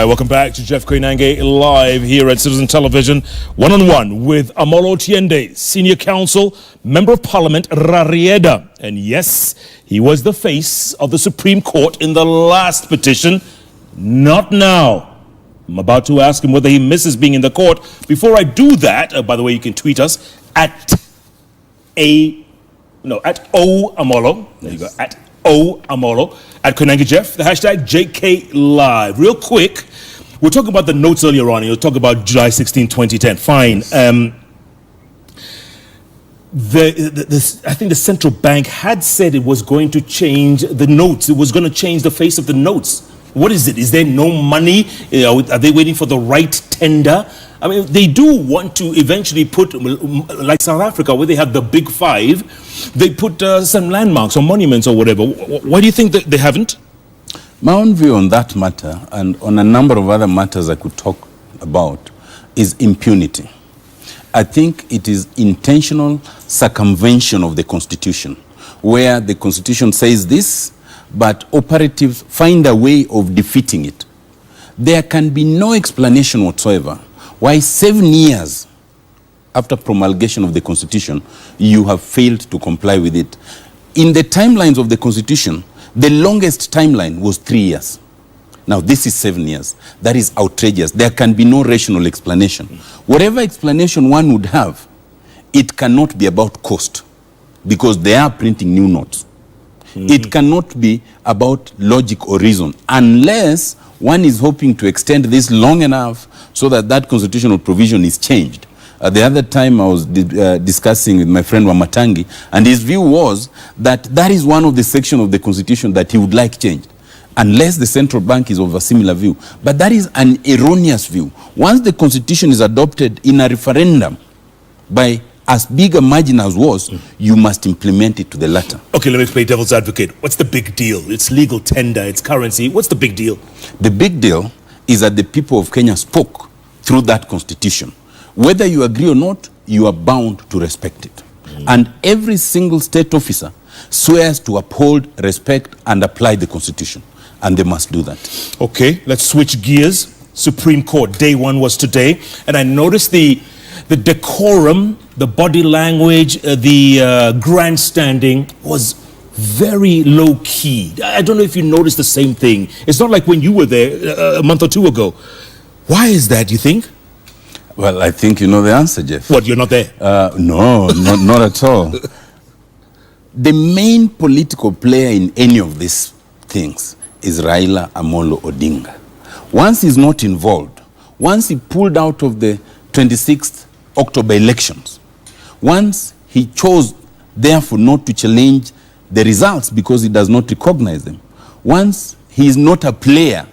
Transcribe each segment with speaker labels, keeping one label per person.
Speaker 1: right, welcome back to Jeff Koinange live here at Citizen Television, one-on-one with Omollo Otiendo, Senior Counsel, Member of Parliament, Rarieda. And yes, he was the face of the Supreme Court in the last petition. Not now. I'm about to ask him whether he misses being in the court. Before I do that, by the way, you can tweet us at O Omollo. There you go, at O Omollo. At Koinange Jeff, the hashtag JK Live. Real quick, we're talking about the notes earlier on, and you'll talk about July 16, 2010. Fine. I think the central bank had said it was going to change the notes. It was going to change the face of the notes. What is it? Is there no money? Are they waiting for the right tender? I mean, they do want to eventually put, like South Africa, where they have the big five, they put some landmarks or monuments or whatever. Why do you think that they haven't?
Speaker 2: My own view on that matter, and on a number of other matters I could talk about, is impunity. I think it is intentional circumvention of the Constitution, where the Constitution says this, but operatives find a way of defeating it. There can be no explanation whatsoever why 7 years after promulgation of the Constitution, you have failed to comply with it. In the timelines of the Constitution, the longest timeline was 3 years. Now, this is 7 years. That is outrageous. There can be no rational explanation. Whatever explanation one would have, it cannot be about cost, because they are printing new notes. It cannot be about logic or reason, unless one is hoping to extend this long enough so that that constitutional provision is changed. The other time I was discussing with my friend Wamatangi, and his view was that that is one of the sections of the Constitution that he would like changed, unless the central bank is of a similar view. But that is an erroneous view. Once the Constitution is adopted in a referendum by as big a margin as was, you must implement it to the latter.
Speaker 1: Okay, let me play devil's advocate. What's the big deal? It's legal tender, it's currency. What's the big deal?
Speaker 2: The big deal is that the people of Kenya spoke through that Constitution. Whether you agree or not, you are bound to respect it. And every single state officer swears to uphold, respect, and apply the Constitution. And they must do that. Okay, let's switch gears. Supreme Court, day one was today. And I noticed the decorum, the body language, the grandstanding was very low-key. I don't know if you noticed the same thing. It's not like when you were there a month or two ago. Why is that, you think? Well, I think you know the answer, Jeff.
Speaker 1: What, you're not there?
Speaker 2: No, not at all. The main political player in any of these things is Raila Amolo Odinga. Once he's not involved, once he pulled out of the 26th October elections, once he chose, therefore, not to challenge the results because he does not recognize them, once he is not a player,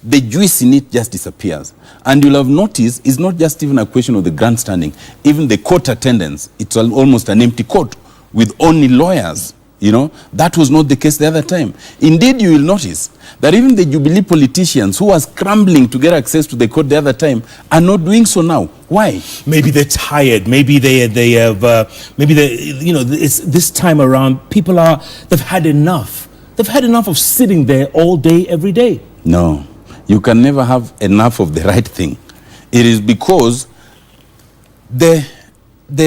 Speaker 2: the juice in it just disappears. And you'll have noticed it's not just even a question of the grandstanding. Even the court attendance, it's almost an empty court with only lawyers. You know, that was not the case the other time. Indeed, you will notice that even the Jubilee politicians who were scrambling to get access to the court the other time are not doing so now. Why?
Speaker 1: Maybe they're tired. Maybe they have, it's this time around, they've had enough. They've had enough of sitting there all day, every day.
Speaker 2: No, you can never have enough of the right thing. It is because the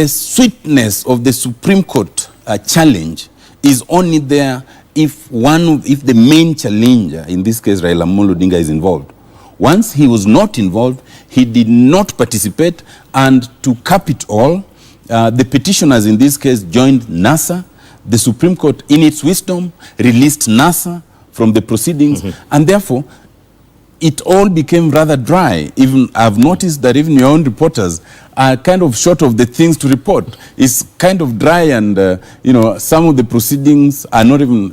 Speaker 2: sweetness of the Supreme Court challenge is only there if the main challenger, in this case Raila Amolo Odinga, is involved. Once he was not involved, he did not participate, and to cap it all, the petitioners in this case joined NASA. The Supreme Court, in its wisdom, released NASA from the proceedings, and therefore it all became rather dry. Even I've noticed that even your own reporters are kind of short of the things to report. It's kind of dry, and some of the proceedings are not even,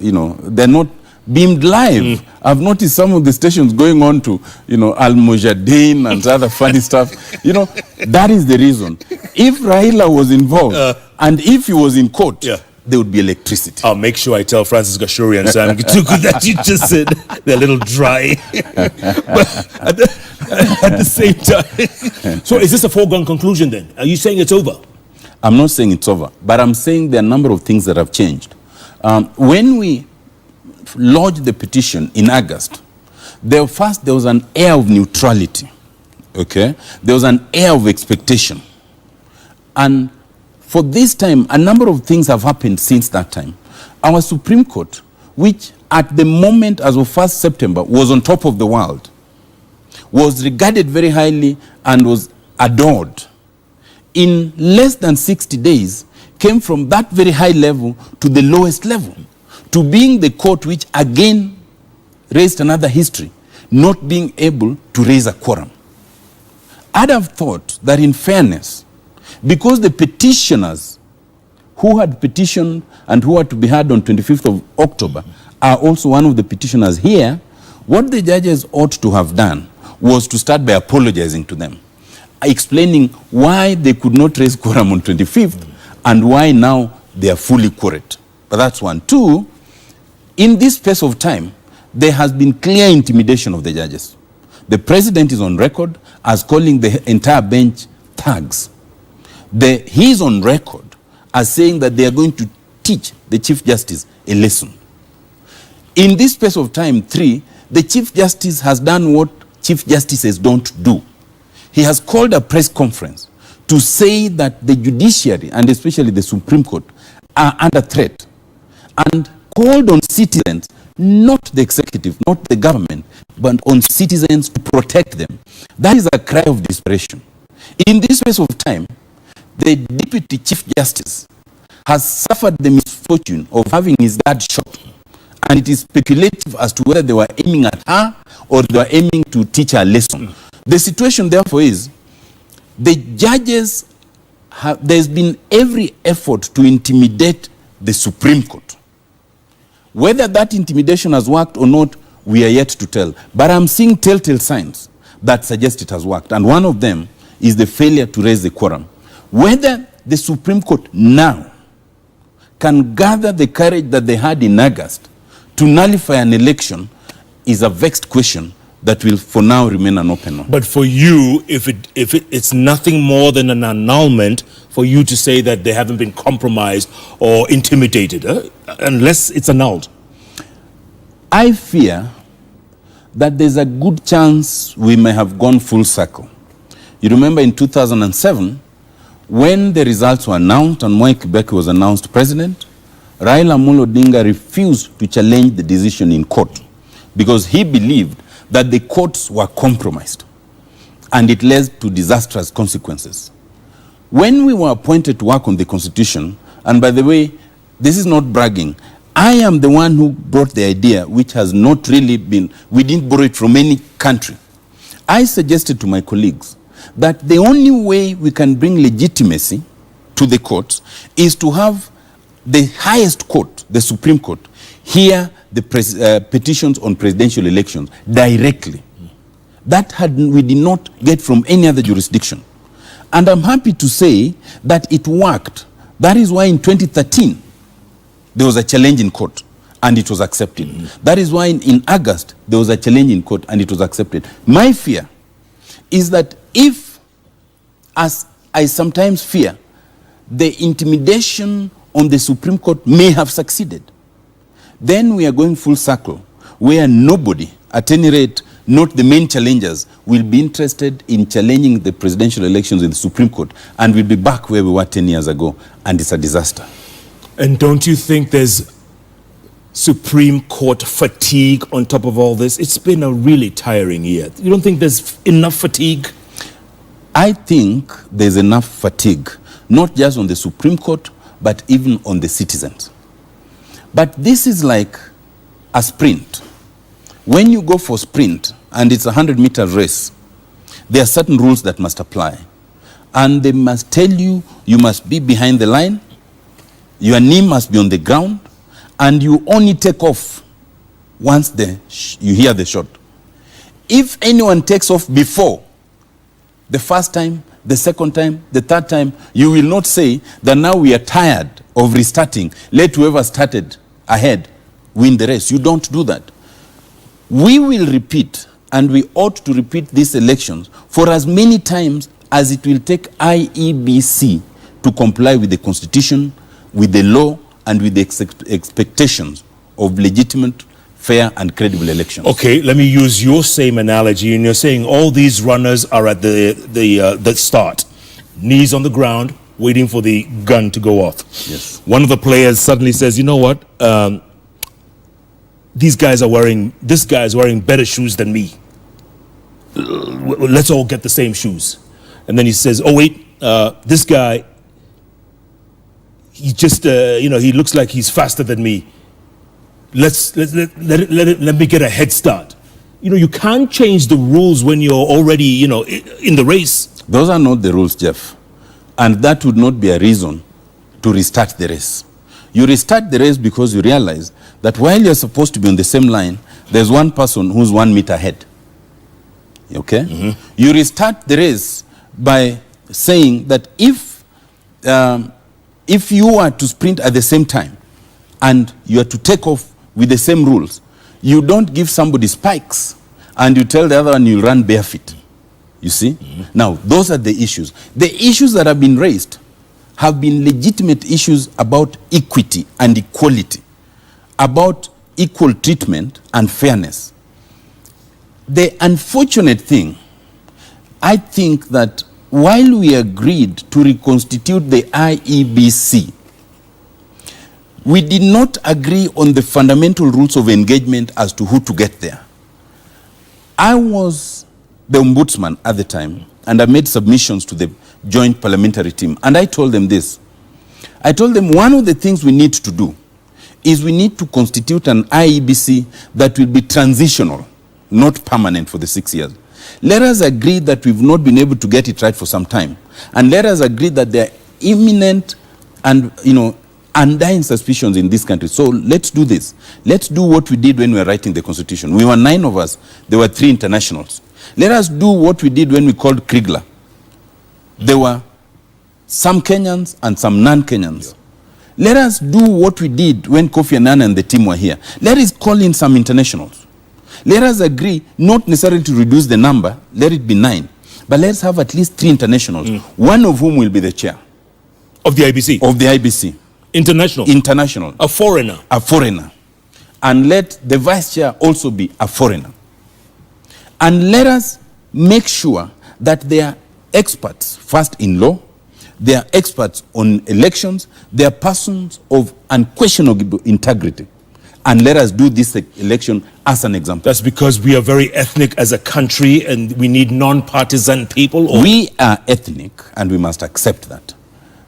Speaker 2: they're not beamed live. I've noticed some of the stations going on to, Al Mujahideen and other funny stuff. That is the reason. If Raila was involved and if he was in court, there would be electricity.
Speaker 1: I'll make sure I tell Francis Gashuri and Sam Gituku that you just said they're a little dry. But at the same time, so is this a foregone conclusion then? Are you saying it's over?
Speaker 2: I'm not saying it's over, but I'm saying there are a number of things that have changed. When we lodged the petition in August, There was an air of neutrality, okay? There was an air of expectation. And for this time, a number of things have happened since that time. Our Supreme Court, which at the moment as of 1st September was on top of the world, was regarded very highly and was adored, in less than 60 days, came from that very high level to the lowest level, to being the court which again raised another history, not being able to raise a quorum. I'd have thought that in fairness, because the petitioners who had petitioned and who had to be heard on 25th of October are also one of the petitioners here, what the judges ought to have done was to start by apologizing to them, explaining why they could not raise quorum on 25th and why now they are fully quorate. But that's one. Two, in this space of time, there has been clear intimidation of the judges. The president is on record as calling the entire bench thugs. He is on record as saying that they are going to teach the Chief Justice a lesson. In this space of time, three, the Chief Justice has done what Chief Justices don't do. He has called a press conference to say that the judiciary, and especially the Supreme Court, are under threat, and called on citizens, not the executive, not the government, but on citizens to protect them. That is a cry of desperation. In this space of time, the Deputy Chief Justice has suffered the misfortune of having his dad shot, and it is speculative as to whether they were aiming at her or they were aiming to teach her a lesson. The situation, therefore, is the judges there's been every effort to intimidate the Supreme Court. Whether that intimidation has worked or not, we are yet to tell. But I'm seeing telltale signs that suggest it has worked. And one of them is the failure to raise the quorum. Whether the Supreme Court now can gather the courage that they had in August to nullify an election is a vexed question that will for now remain an open one.
Speaker 1: But for you, if it's nothing more than an annulment for you to say that they haven't been compromised or intimidated, unless it's annulled.
Speaker 2: I fear that there's a good chance we may have gone full circle. You remember in 2007, when the results were announced and Mwai Kibaki was announced president, Raila Amolo Odinga refused to challenge the decision in court because he believed that the courts were compromised and it led to disastrous consequences. When we were appointed to work on the Constitution, and by the way, this is not bragging, I am the one who brought the idea, which has not really been, we didn't borrow it from any country. I suggested to my colleagues that the only way we can bring legitimacy to the courts is to have the highest court, the Supreme Court, hear the petitions on presidential elections directly. That we did not get from any other jurisdiction. And I'm happy to say that it worked. That is why in 2013, there was a challenge in court and it was accepted. That is why in August, there was a challenge in court and it was accepted. My fear is that if, as I sometimes fear, the intimidation on the Supreme Court may have succeeded, then we are going full circle where nobody, at any rate, not the main challengers, will be interested in challenging the presidential elections in the Supreme Court, and we'll be back where we were 10 years ago, and it's a disaster.
Speaker 1: And don't you think there's Supreme Court fatigue on top of all this? It's been a really tiring year. You don't think there's enough fatigue?
Speaker 2: I think there's enough fatigue, not just on the Supreme Court, but even on the citizens. But this is like a sprint. When you go for sprint, and it's a 100-meter race, there are certain rules that must apply. And they must tell you, you must be behind the line, your knee must be on the ground, and you only take off once you hear the shot. If anyone takes off before the first time, the second time, the third time, you will not say that now we are tired of restarting. Let whoever started ahead win the race. You don't do that. We will repeat, and we ought to repeat these elections for as many times as it will take IEBC to comply with the Constitution, with the law, and with the expectations of legitimate, fair and credible elections.
Speaker 1: Okay, let me use your same analogy, and you're saying all these runners are at the start, knees on the ground, waiting for the gun to go off.
Speaker 2: Yes.
Speaker 1: One of the players suddenly says, "You know what? This guy is wearing better shoes than me. Let's all get the same shoes." And then he says, "Oh wait, this guy, he just he looks like he's faster than me. Let me get a head start." You can't change the rules when you're already in the race.
Speaker 2: Those are not the rules, Jeff. And that would not be a reason to restart the race. You restart the race because you realize that while you're supposed to be on the same line, there's one person who's 1 meter ahead. Okay? Mm-hmm. You restart the race by saying that if you are to sprint at the same time and you are to take off with the same rules, you don't give somebody spikes and you tell the other one you'll run barefoot. You see? Mm-hmm. Now, those are the issues. The issues that have been raised have been legitimate issues about equity and equality, about equal treatment and fairness. The unfortunate thing, I think that while we agreed to reconstitute the IEBC, we did not agree on the fundamental rules of engagement as to who to get there. I was the ombudsman at the time, and I made submissions to the joint parliamentary team, and I told them this. I told them one of the things we need to do is we need to constitute an IEBC that will be transitional, not permanent for the 6 years. Let us agree that we've not been able to get it right for some time, and let us agree that there are imminent and undying suspicions in this country. So let's do this. Let's do what we did when we were writing the Constitution. We were 9 of us. There were 3 internationals. Let us do what we did when we called Kriegler. There were some Kenyans and some non-Kenyans. Yeah. Let us do what we did when Kofi Annan and the team were here. Let us call in some internationals. Let us agree not necessarily to reduce the number, let it be 9. But let's have at least 3 internationals, one of whom will be the chair.
Speaker 1: Of the IBC?
Speaker 2: Of the IBC.
Speaker 1: International?
Speaker 2: International.
Speaker 1: A foreigner?
Speaker 2: A foreigner. And let the vice chair also be a foreigner. And let us make sure that they are experts, first in law, they are experts on elections, they are persons of unquestionable integrity. And let us do this election as an example.
Speaker 1: That's because we are very ethnic as a country and we need non-partisan people? Or?
Speaker 2: We are ethnic and we must accept that.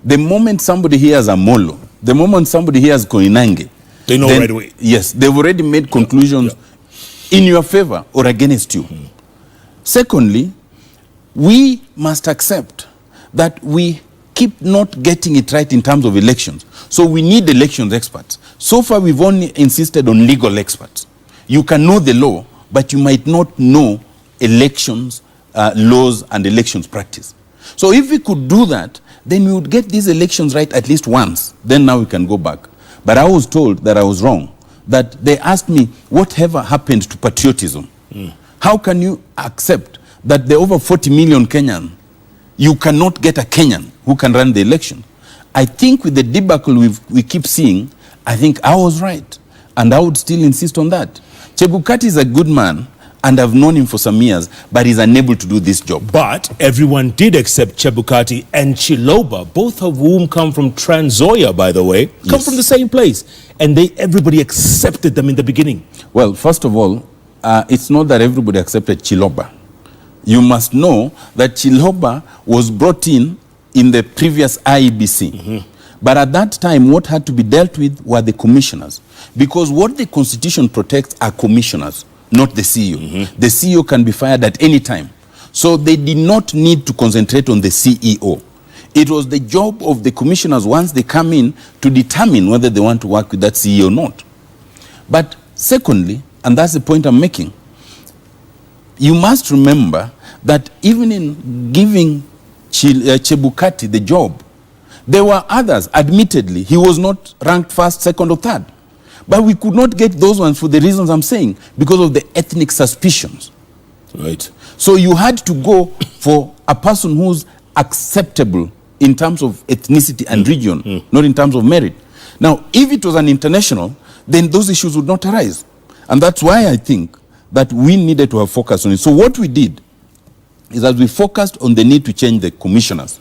Speaker 2: The moment somebody hears Omollo, the moment somebody hears Koinange,
Speaker 1: they know right away.
Speaker 2: Yes, they've already made conclusions in your favor or against you. Secondly, we must accept that we keep not getting it right in terms of elections. So we need elections experts. So far, we've only insisted on legal experts. You can know the law, but you might not know elections, laws and elections practice. So if we could do that, then we would get these elections right at least once. Then now we can go back. But I was told that I was wrong. That they asked me, whatever happened to patriotism? How can you accept that there are over 40 million Kenyans, you cannot get a Kenyan who can run the election? I think with the debacle we keep seeing, I think I was right. And I would still insist on that. Chebukati is a good man, and I've known him for some years, but he's unable to do this job.
Speaker 1: But everyone did accept Chebukati and Chiloba, both of whom come from Trans Nzoia, by the way, come from the same place. And everybody accepted them in the beginning.
Speaker 2: Well, first of all, it's not that everybody accepted Chiloba. You must know that Chiloba was brought in the previous IEBC. But at that time, what had to be dealt with were the commissioners. Because what the Constitution protects are commissioners, not the CEO. The CEO can be fired at any time. So they did not need to concentrate on the CEO. It was the job of the commissioners, once they come in, to determine whether they want to work with that CEO or not. But secondly, and that's the point I'm making, you must remember that even in giving Chebukati the job, there were others. Admittedly, he was not ranked first, second, or third. But we could not get those ones for the reasons I'm saying, because of the ethnic suspicions.
Speaker 1: Right.
Speaker 2: So you had to go for a person who's acceptable in terms of ethnicity and region, not in terms of merit. Now, if it was an international, then those issues would not arise. And that's why I think that we needed to have focused on it. So what we did is that we focused on the need to change the commissioners.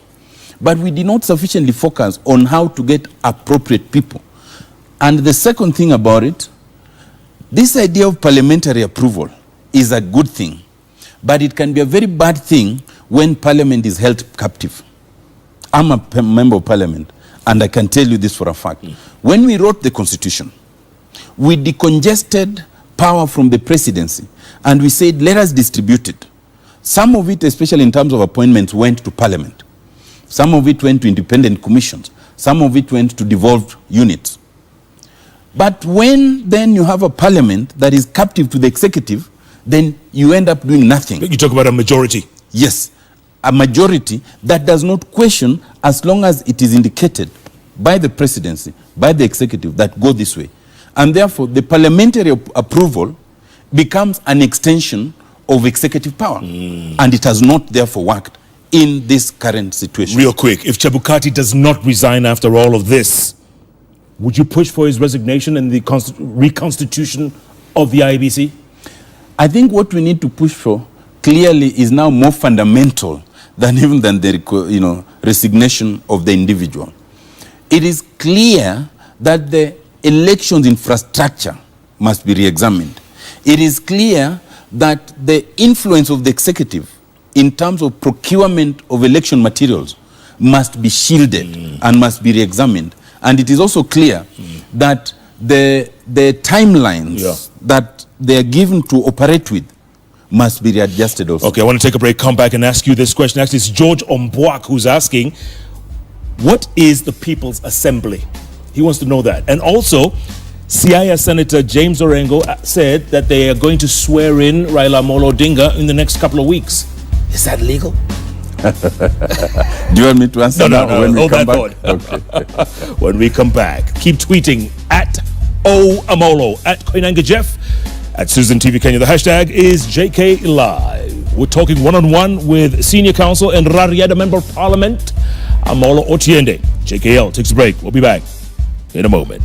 Speaker 2: But we did not sufficiently focus on how to get appropriate people. And the second thing about it, this idea of parliamentary approval is a good thing, but it can be a very bad thing when parliament is held captive. I'm a member of parliament, and I can tell you this for a fact. When we wrote the constitution, we decongested power from the presidency, and we said, let us distribute it. Some of it, especially in terms of appointments, went to parliament. Some of it went to independent commissions. Some of it went to devolved units. But when then you have a parliament that is captive to the executive, then you end up doing nothing.
Speaker 1: You talk about a majority.
Speaker 2: Yes, a majority that does not question as long as it is indicated by the presidency, by the executive, that go this way. And therefore, the parliamentary approval becomes an extension of executive power. And it has not therefore worked in this current situation.
Speaker 1: Real quick, if Chebukati does not resign after all of this, would you push for his resignation and the reconstitution of the IEBC?
Speaker 2: I think what we need to push for clearly is now more fundamental than even the resignation of the individual. It is clear that the elections infrastructure must be re-examined. It is clear that the influence of the executive in terms of procurement of election materials must be shielded and must be re-examined. And it is also clear that the timelines that they are given to operate with must be readjusted also.
Speaker 1: Okay, I want to take a break, come back and ask you this question. Actually, it's George Ombwak who's asking, what is the People's Assembly? He wants to know that. And also, Siaya Senator James Orengo said that they are going to swear in Raila Amolo Odinga in the next couple of weeks. Is that legal?
Speaker 2: Do you want me to answer
Speaker 1: No,
Speaker 2: when we
Speaker 1: hold
Speaker 2: come
Speaker 1: that
Speaker 2: back?
Speaker 1: thought. When we come back, keep tweeting at Amolo, at Koinanga Jeff, at Susan TV Kenya. The hashtag is JK Live. We're talking one-on-one with Senior Counsel and Rarieda Member of Parliament, Amolo Otiende. JKL takes a break. We'll be back in a moment.